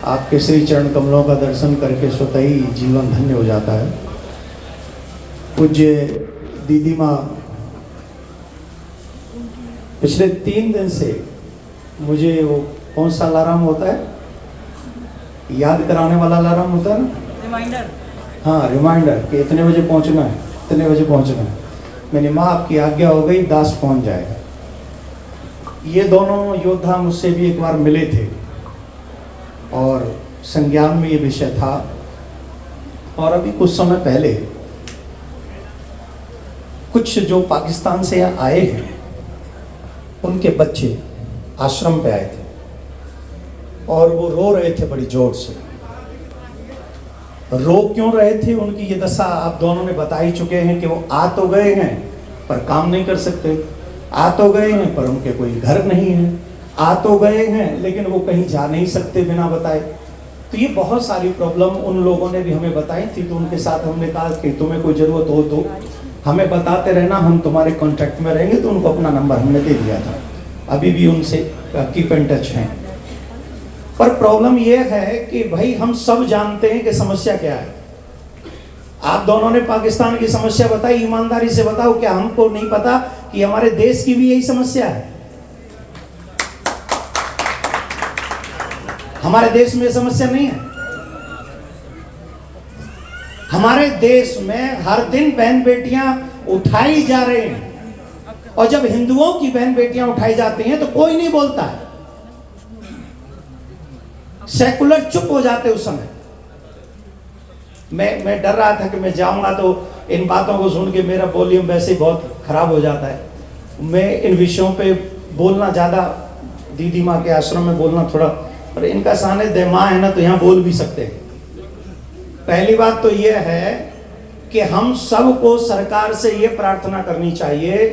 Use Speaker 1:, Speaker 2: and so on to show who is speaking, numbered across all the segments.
Speaker 1: आपके श्री चरण कमलों का दर्शन करके स्वतः ही जीवन धन्य हो जाता है। पूज्य दीदी माँ पिछले 3 दिन से मुझे वो कौन सा अलार्म होता है, याद कराने वाला अलार्म होता है ना,
Speaker 2: रिमाइंडर,
Speaker 1: हाँ रिमाइंडर कि इतने बजे पहुंचना है, इतने बजे पहुंचना है। मैंने माँ आपकी आज्ञा हो गई, दास पहुंच जाएगा। ये दोनों योद्धा मुझसे भी एक बार मिले थे और संज्ञान में ये विषय था। और अभी कुछ समय पहले कुछ जो पाकिस्तान से यहाँ आए हैं उनके बच्चे आश्रम पे आए थे और वो रो रहे थे बड़ी जोर से। रो क्यों रहे थे, उनकी ये दशा आप दोनों ने बता ही चुके हैं कि वो आ तो गए हैं पर काम नहीं कर सकते, आ तो गए हैं पर उनके कोई घर नहीं है, आ तो गए हैं लेकिन वो कहीं जा नहीं सकते बिना बताए। तो ये बहुत सारी प्रॉब्लम उन लोगों ने भी हमें बताई थी। तो उनके साथ हमने कहा कि तुम्हें कोई ज़रूरत हो तो हमें बताते रहना, हम तुम्हारे कॉन्टैक्ट में रहेंगे। तो उनको अपना नंबर हमने दे दिया था, अभी भी उनसे कीप इन टच हैं। पर प्रॉब्लम ये है कि भाई हम सब जानते हैं कि समस्या क्या है। आप दोनों ने पाकिस्तान की समस्या बताई, ईमानदारी से बताओ क्या हमको नहीं पता कि हमारे देश की भी यही समस्या है? हमारे देश में समस्या नहीं है? हमारे देश में हर दिन बहन बेटियां उठाई जा रही हैं और जब हिंदुओं की बहन बेटियां उठाई जाती हैं तो कोई नहीं बोलता है, सेकुलर चुप हो जाते उस समय। मैं डर रहा था कि मैं जाऊंगा तो इन बातों को सुन के मेरा वॉल्यूम वैसे ही बहुत खराब हो जाता है। मैं इन विषयों पे बोलना ज़्यादा, दीदी माँ के आश्रम में बोलना थोड़ा, पर इनका सानिध्य माँ है ना तो यहाँ बोल भी सकते हैं। पहली बात तो यह है कि हम सबको सरकार से ये प्रार्थना करनी चाहिए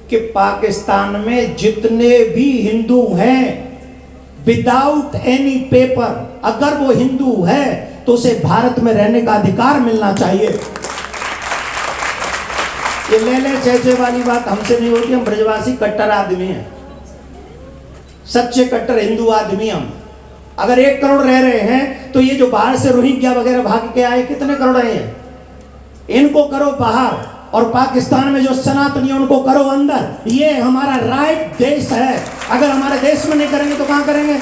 Speaker 1: कि पाकिस्तान में जितने भी हिंदू हैं विदाउट एनी पेपर, अगर वो हिंदू है तो उसे भारत में रहने का अधिकार मिलना चाहिए। ये ले ले चेचे वाली बात हमसे नहीं होती। हम ब्रजवासी कट्टर आदमी हैं, सच्चे कट्टर हिंदू आदमी हम। अगर 1 करोड़ रह रहे हैं तो ये जो बाहर से रोहिंग्या वगैरह भाग के आए कितने करोड़ हैं, इनको करो बाहर और पाकिस्तान में जो सनातनी उनको करो अंदर। ये हमारा राइट देश है। अगर हमारे देश में नहीं करेंगे तो कहां करेंगे?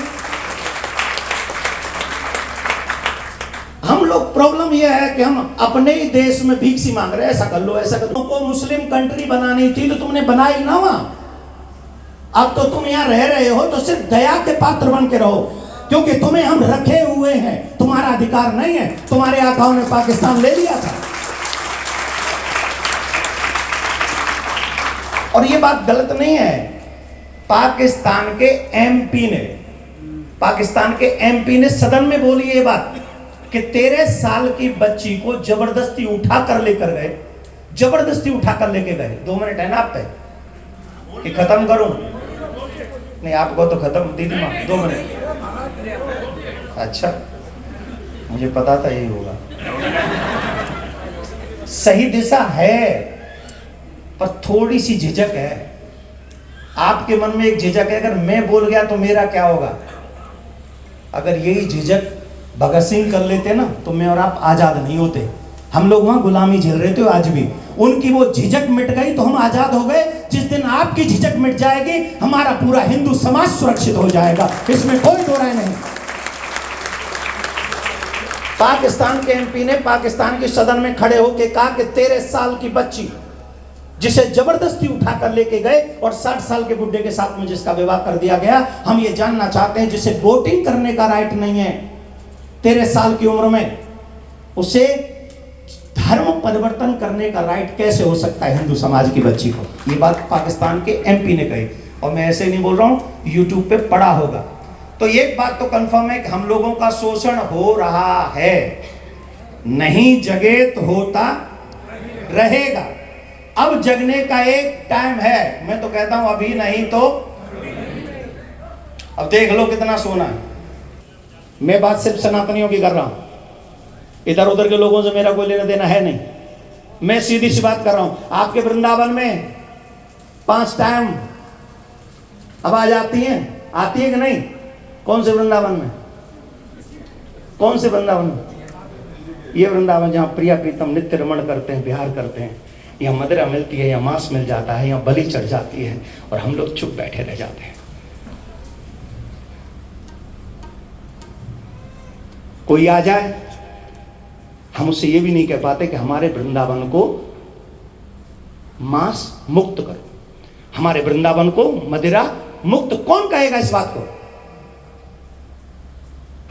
Speaker 1: हम लोग प्रॉब्लम यह है कि हम अपने ही देश में भीख सी मांग रहे हैं, ऐसा कर लो ऐसा कर लो। तुमको मुस्लिम कंट्री बनानी थी तो तुमने बनाई ना वहां। अब तो तुम यहां रह रहे हो तो सिर्फ दया के पात्र बन के रहो, क्योंकि तुम्हें हम रखे हुए हैं, तुम्हारा अधिकार नहीं है। तुम्हारे आकाओं ने पाकिस्तान ले लिया था। और ये बात गलत नहीं है। पाकिस्तान के एमपी ने सदन में बोली ये बात कि 13 साल की बच्ची को जबरदस्ती उठा कर लेके गए। 2 मिनट है ना आप पे कि खत्म करूं? नहीं आपको तो खत्म, दीदी माँ 2 मिनट। अच्छा मुझे पता था यही होगा। सही दिशा है पर थोड़ी सी झिझक है। आपके मन में एक झिझक है, अगर मैं बोल गया तो मेरा क्या होगा? अगर यही झिझक भगत सिंह कर लेते ना तो मैं और आप आजाद नहीं होते। हम लोग वहां गुलामी झेल रहे थे आज भी। उनकी वो झिझक मिट गई तो हम आजाद हो गए। जिस दिन आपकी झिझक मिट जाएगी हमारा पूरा हिंदू समाज सुरक्षित हो जाएगा, इसमें कोई दो राय नहीं। पाकिस्तान के एमपी ने पाकिस्तान के सदन में खड़े होकर कहा कि 13 साल की बच्ची जिसे जबरदस्ती उठा कर लेके गए और 60 साल के बुढ़े के साथ में जिसका विवाह कर दिया गया, हम ये जानना चाहते हैं जिसे वोटिंग करने का राइट नहीं है 13 साल की उम्र में, उसे धर्म परिवर्तन करने का राइट कैसे हो सकता है हिंदू समाज की बच्ची को? ये बात पाकिस्तान के एमपी ने कही और मैं ऐसे नहीं बोल रहा हूं, यूट्यूब पे पड़ा होगा। तो एक बात तो कंफर्म है कि हम लोगों का शोषण हो रहा है, नहीं जगे तो होता रहेगा। अब जगने का एक टाइम है। मैं तो कहता हूं अभी नहीं तो अब देख लो कितना सोना है। मैं बात सिर्फ सनातनियों की कर रहा हूं, इधर उधर के लोगों से मेरा कोई लेना देना है नहीं। मैं सीधी सी बात कर रहा हूं। आपके वृंदावन में 5 टाइम आवाज आती है कि नहीं? कौन से वृंदावन में? कौन से वृंदावन? ये वृंदावन जहाँ प्रिया प्रीतम नित्य रमण करते हैं, विहार करते हैं। यहाँ मदिरा मिलती है, यहाँ मांस मिल जाता है, यहाँ बलि चढ़ जाती है, और हम लोग चुप बैठे रह जाते हैं। कोई आ जाए, हम उससे ये भी नहीं कह पाते कि हमारे वृंदावन को मांस मुक्त करो, हमारे वृंदावन को मदिरा मुक्त। कौन कहेगा इस बात को?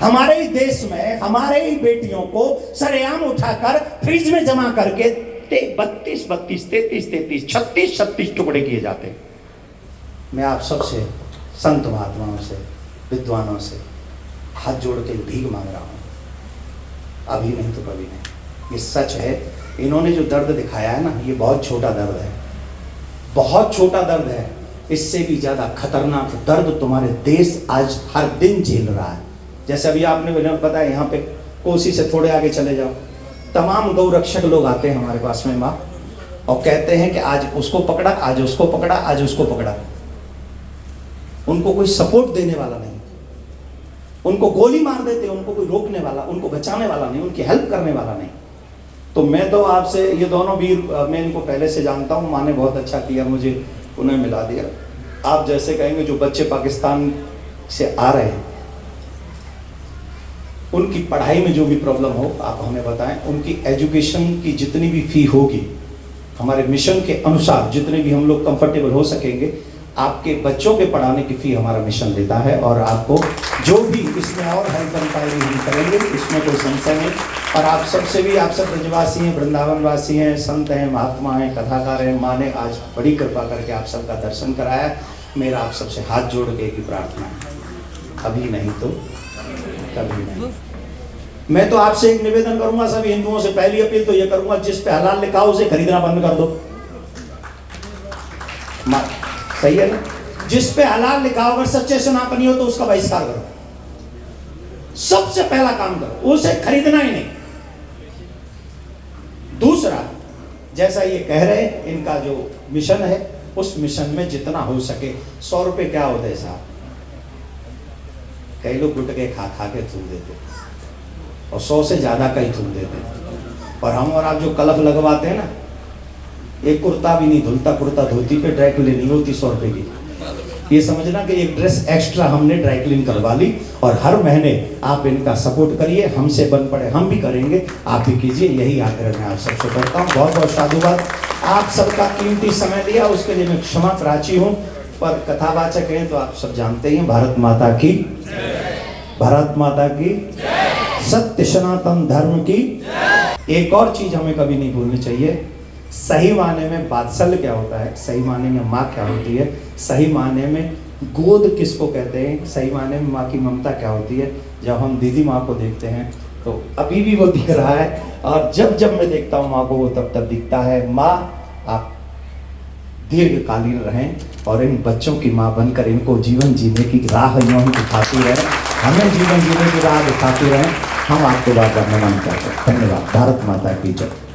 Speaker 1: हमारे ही देश में हमारे ही बेटियों को सरेआम उठाकर फ्रिज में जमा करके 32, 33, 36 टुकड़े किए जाते हैं। मैं आप सबसे, संत महात्माओं से, विद्वानों से हाथ जोड़ के भीख मांग रहा हूं, अभी नहीं तो कभी नहीं। ये सच है। इन्होंने जो दर्द दिखाया है ना, ये बहुत छोटा दर्द है, बहुत छोटा दर्द है। इससे भी ज्यादा खतरनाक दर्द तुम्हारे देश आज हर दिन झेल रहा है। जैसे अभी आपने पता है, यहाँ पे कोसी से थोड़े आगे चले जाओ, तमाम गौ रक्षक लोग आते हैं हमारे पास में माँ, और कहते हैं कि आज उसको पकड़ा, आज उसको पकड़ा, आज उसको पकड़ा। उनको कोई सपोर्ट देने वाला नहीं, उनको गोली मार देते, उनको कोई रोकने वाला, उनको बचाने वाला नहीं, उनकी हेल्प करने वाला नहीं। तो मैं तो आपसे, ये दोनों वीर मैं इनको पहले से जानता हूँ, माँ ने बहुत अच्छा किया, मुझे उन्हें मिला दिया। आप जैसे कहेंगे जो बच्चे पाकिस्तान से आ रहे हैं, उनकी पढ़ाई में जो भी प्रॉब्लम हो आप हमें बताएं। उनकी एजुकेशन की जितनी भी फी होगी, हमारे मिशन के अनुसार जितने भी हम लोग कंफर्टेबल हो सकेंगे, आपके बच्चों के पढ़ाने की फी हमारा मिशन लेता है। और आपको जो भी इसमें और हेल्प बन पाएगी हम करेंगे, इसमें कोई संशय नहीं। और आप सबसे भी, आप सब ब्रजवासी हैं, वृंदावन वासी हैं, संत हैं, महात्मा हैं, कथाकार हैं, माँ ने आज बड़ी कृपा करके आप सबका दर्शन कराया। मेरा आप सबसे हाथ जोड़ के एक ही प्रार्थना है, अभी नहीं तो कभी नहीं। मैं तो आपसे एक निवेदन करूंगा, सभी हिंदुओं से पहली अपील तो ये करूंगा, जिस पे हलाल लिखा हो उसे खरीदना बंद कर दो। सही है ना? जिस पे हलाल लिखा हो, अगर सच्चे सनातनी हो तो उसका बहिष्कार करो, सबसे पहला काम करो, उसे खरीदना ही नहीं। दूसरा, जैसा ये कह रहे हैं, इनका जो मिशन है, उस मिशन में जितना हो सके, 100 रुपए क्या होते हैं साहब? कई लोग गुटके खा खा के थूक देते, और 100 से ज्यादा कई थूक देते। और हम और आप जो कलफ लगवाते हैं ना, एक कुर्ता भी नहीं धुलता, कुर्ता धोती पे ड्राई क्लीनिंग होती 100 रुपए की। ये समझना कि एक ड्रेस एक्स्ट्रा हमने ड्राई क्लीन करवा ली। और हर महीने आप इनका सपोर्ट करिए, हमसे बन पड़े हम भी करेंगे, आप भी कीजिए, यही आग्रह मैं आप सबसे करता हूँ। बहुत बहुत साधुवाद, आप सबका कीमती समय दिया, उसके लिए मैं क्षमा प्राची हूँ। पर कथावाचक हैं तो आप सब जानते हैं। भारत माता की, भारत माता की, सत्य सनातन धर्म की। एक और चीज हमें कभी नहीं भूलनी चाहिए, सही माने में वात्सल्य क्या होता है, सही माने में माँ क्या होती है, सही माने में गोद किसको कहते हैं, सही माने में माँ की ममता क्या होती है। जब हम दीदी माँ को देखते हैं तो अभी भी वो दिख रहा है, और जब जब मैं देखता हूँ माँ को वो तब तब दिखता है। माँ आप दीर्घकालीन रहें, और इन बच्चों की माँ बनकर इनको जीवन जीने की राह यूं ही दिखाती रहें, हमें जीवन जीने की राह दिखाती रहें। हम आपको बार बार नमन करते हैं। धन्यवाद। भारत माता की जय।